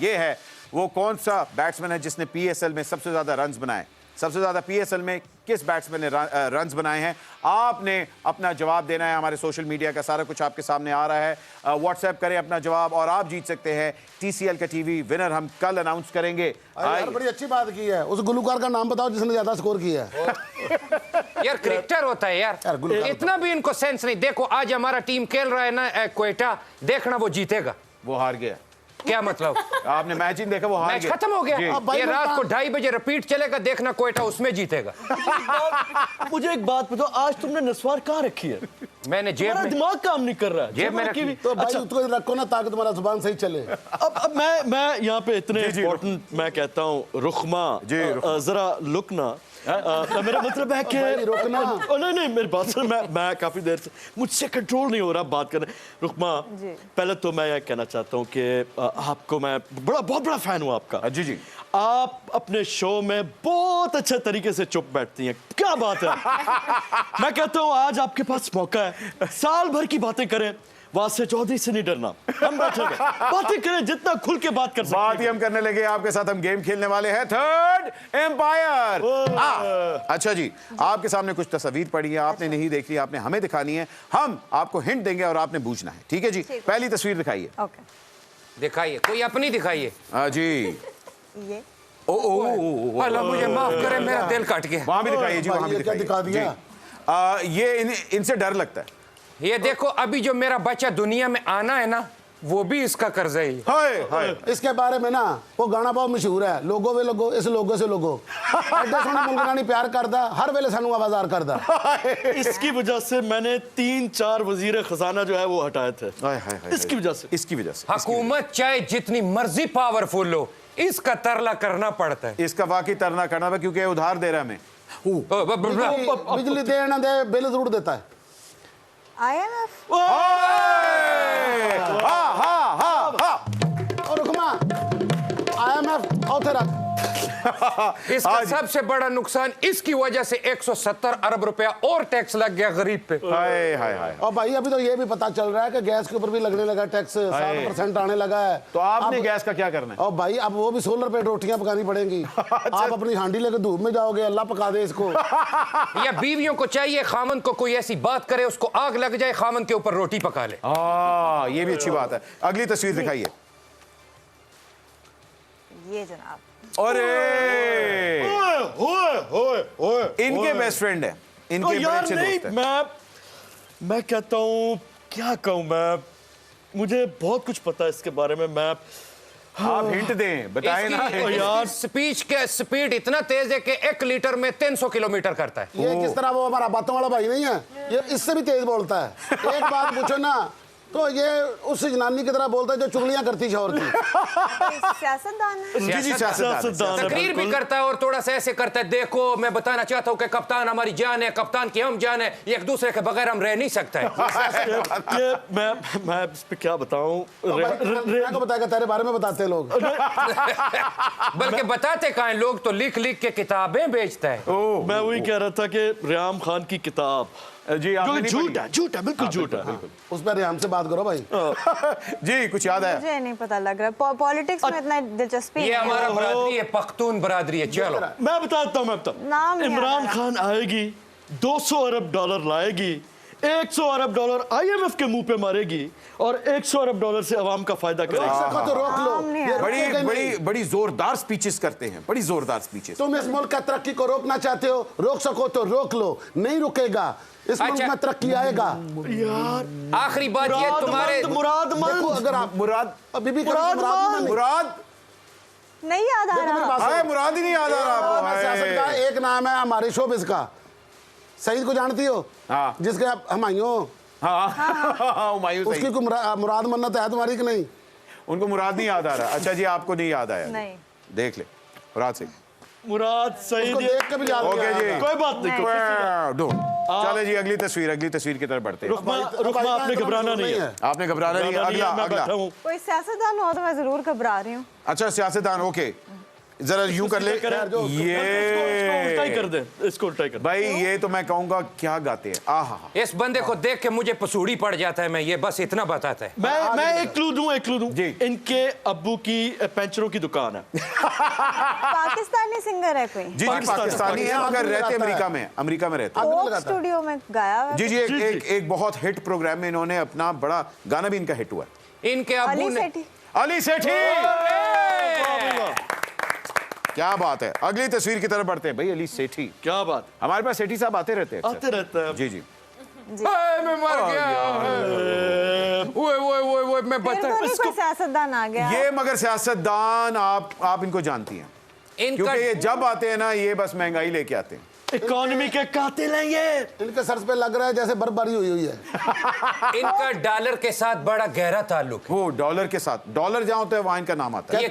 ये है वो कौन सा बैट्समैन है जिसने पीएसएल में सबसे ज्यादा रन्स बनाए। सबसे ज्यादा पीएसएल में किस बैट्समैन ने रन्स बनाए हैं। आपने अपना जवाब देना है। हमारे सोशल मीडिया का सारा कुछ आपके सामने आ रहा है। व्हाट्सएप करें अपना जवाब और आप जीत सकते हैं टीसीएल का टीवी। विनर हम कल अनाउंस करेंगे। यार बड़ी अच्छी बात की है। उस गुलूकार का नाम बताओ जिसने ज्यादा स्कोर किया है। यार क्रिकेटर होता है यार इतना भी इनको सेंस नहीं। देखो आज हमारा टीम खेल रहा है ना क्वेटा, देखना वो जीतेगा। वो हार गया। क्या मतलब? आपने मैच ही देखा, वो हार मैच गया। खत्म हो गया। ये रात को 2:30 बजे रिपीट चलेगा, देखना क्वेटा उसमें जीतेगा। मुझे एक बात बताओ, आज तुमने नस्वार कहाँ रखी है? मैंने जेब में। दिमाग काम नहीं कर रहा है। जेब में रखी। तो भाई उसको रखो ना ताकि तुम्हारा जुबान सही चले। अब मैं यहाँ पे इतने इम्पोर्टेंट मैं कहता हूँ रुखमा जरा लुक ना। मेरा मतलब है कि रोकना। नहीं मेरी बात सुन। मैं काफी देर से मुझसे कंट्रोल नहीं हो रहा बात करने। रुखमा पहले तो मैं ये कहना चाहता हूँ कि आपको मैं बहुत बड़ा फैन हूँ आपका। जी जी। आप अपने शो में बहुत अच्छे तरीके से चुप बैठती हैं। क्या बात है। मैं कहता हूँ आज आपके पास मौका है, साल भर की बातें करें। वासे चौधरी से नहीं डरना, हम बैठेंगे बातें करें, जितना खुल के बात कर सकते हैं। बात ही हम करने लगे। आपके साथ हम गेम खेलने वाले हैं थर्ड एम्पायर। अच्छा जी, आपके सामने कुछ तस्वीर पड़ी है, आपने नहीं देखी, आपने हमें दिखानी है। हम आपको हिंट देंगे और आपने बूझना है। ठीक है जी। पहली तस्वीर दिखाइए। दिखाइए, कोई अपनी दिखाइए। हाँ जी। ये ओ अल्लाह मुझे माफ करे, मेरा दिल कट गया। वहां भी दिखाइए जी, वहां भी क्या दिखा दिया। दिखाइए। ये इनसे डर लगता है। ये देखो अभी जो मेरा बच्चा दुनिया में आना है ना, वो भी इसका कर्ज है। हाय हाय। इसके बारे में ना वो गाना बहुत मशहूर है, लोगो वे लोगो इस लोगो से लोगो। एडे सोने मुल्क नानी प्यार करदा, हर वेले सानू आवाजार करदा। इसकी वजह से मैंने 3-4 वजीर खजाना जो है वो हटाए थे। इसकी वजह से। इसकी वजह से हुकूमत चाहे जितनी मर्जी पावरफुल हो, इसका तरला करना पड़ता है। इसका वाकई तरना करना है क्योंकि उधार दे रहा है हमें। बिजली देना दे बिल जरूर देता है। IMF और रुकमा IMF और रख। इसका सबसे बड़ा नुकसान इसकी वजह से 170 अरब रुपया और टैक्स लग गया गरीब पे। हाय हाय हाय। और भाई अभी तो ये भी पता चल रहा है कि गैस के ऊपर भी लगने लगा टैक्स, 7% आने लगा है। तो आपने गैस का क्या करना है? और भाई अब वो भी सोलर पे रोटियां पकानी पड़ेंगी। आप अपनी हांडी लेकर धूप में जाओगे, अल्लाह पका दे इसको। या बीवियों को चाहिए खामन को कोई ऐसी बात करे उसको आग लग जाए, खामन के ऊपर रोटी पका ले। ये भी अच्छी बात है। अगली तस्वीर दिखाइए। ये जनाब, अरे इनके बेस्ट फ्रेंड है, इनके बड़े यार अच्छे नहीं, दोस्त हैं। मैं कहता हूँ क्या कहूँ मैं, मुझे बहुत कुछ पता है इसके बारे में। मैं आप हिंट दें, बताएं ना। यार स्पीच के स्पीड इतना तेज है कि 1 लीटर में 300 किलोमीटर करता है। ये किस तरह वो हमारा बातों वाला भाई नहीं है, ये इससे भी तेज बोलता है। एक बात पूछो ना तो ये उस जनानी की तरह बोलता है जो चुगलियां करती शोहर की। सियासतदान है। जी जी, सियासतदान है। तकरीर भी करता है और थोड़ा सा ऐसे करता है, देखो मैं बताना चाहता हूँ कि कप्तान हमारी जान है, कप्तान की हम जान है, एक दूसरे के बगैर हम रह नहीं सकते हैं। ये मैं इस पे क्या बताऊं। को बताएगा तेरे बारे में बताते लोग। बल्कि बताते कहाँ हैं, लोग तो लिख लिख के किताबें बेचते हैं। मैं वही कह रहा था कि रियाम खान की किताब जी आपने नहीं झूठ है, बिल्कुल झूठ है। उस पर हमसे बात करो भाई। जी कुछ याद है? मुझे नहीं पता लग रहा, पॉलिटिक्स में इतना दिलचस्पी ये नहीं हमारा है। बरादरी है, पख्तून बरादरी है। चलो मैं बताता हूँ। नाम नहीं इमरान याद आ खान आएगी, 200 अरब डॉलर लाएगी, 100 अरब डॉलर IMF के मुंह पे मारेगी और 100 अरब डॉलर से अवाम का फायदा करेगी। सको तो रोक लो। नहीं ये बड़ी रोकेगा बड़ी नहीं। बड़ी जोरदार स्पीचेस करते हैं, बड़ी जोरदार स्पीचेस। तुम इस मुल्क का तरक्की को रोकना चाहते हो, रोक सको तो रोक लो, नहीं रुकेगा। इस मुल्क में तरक्की आएगा। यार आखिरी बात ये तुम्हारे देखो अगर आप मुराद बीबी मुराद नहीं याद आ रहा। हाय, मुराद ही नहीं याद आ रहा आपको। सियासत का एक नाम है हमारे शोबिस का, सईद को जानती हो? हाँ। जिसके आप हुमायूं, हुमायूं उसकी सईद। कोई मुराद मन्नत है तुम्हारी कि नहीं? उनको मुराद नहीं याद आ रहा। अच्छा जी, आपको नहीं याद आया? नहीं। देख ले मुराद सईद। मुराद सईद देख के भी याद ओके नहीं जी, आ रहा। कोई बात नहीं। चले जी अगली तस्वीर की तरफ बढ़ते हैं। रुकमा आपने घबराना नहीं है। आपने घबराना नहीं है। अगला मैं अगला बैठा हूं। कोई सियासतदान हो तो मैं जरूर घबरा रही हूँ। अच्छा सियासतदान, ओके। जरा यूं कर ले इसको उल्टा ही कर दे, इसको उल्टा ही कर दे। भाई ये तो मैं कहूंगा क्या गाते हैं। आहा इस बंदे को देख के मुझे पसूड़ी पड़ जाता है, मैं ये बस इतना बताता है। मैं एक क्लू दूं जी। इनके अब्बू की पेंचरों की दुकान है। पाकिस्तानी सिंगर है कोई? जी पाकिस्तानी है मगर रहते अमेरिका में रहते हैं। कोक स्टूडियो में गाया हुआ है? जी एक बहुत हिट प्रोग्राम में इन्होंने अपना बड़ा गाना भी इनका हिट हुआ है। इनके अब्बू अली ने सेठी। अली सेठी, क्या बात है। अगली तस्वीर की तरफ बढ़ते हैं। भाई अली सेठी, क्या बात, हमारे पास सेठी साहब आते रहते हैं अक्सर। आते रहता है। जी मैं मर गया। वो मैं फिर बता तो नहीं कोई सियासतदान आ गया? ये मगर सियासतदान आप इनको जानती हैं इनका क्योंकि ये जब आते हैं ना ये बस महंगाई लेके आते हैं। इकोनॉमी के कातिल हैं ये। इनके सर पे लग रहा है जैसे बर्फबारी हुई है। इनका डॉलर के साथ बड़ा गहरा ताल्लुक है। वो डॉलर के साथ, डॉलर जहां होता है वहां इनका नाम आता है। ये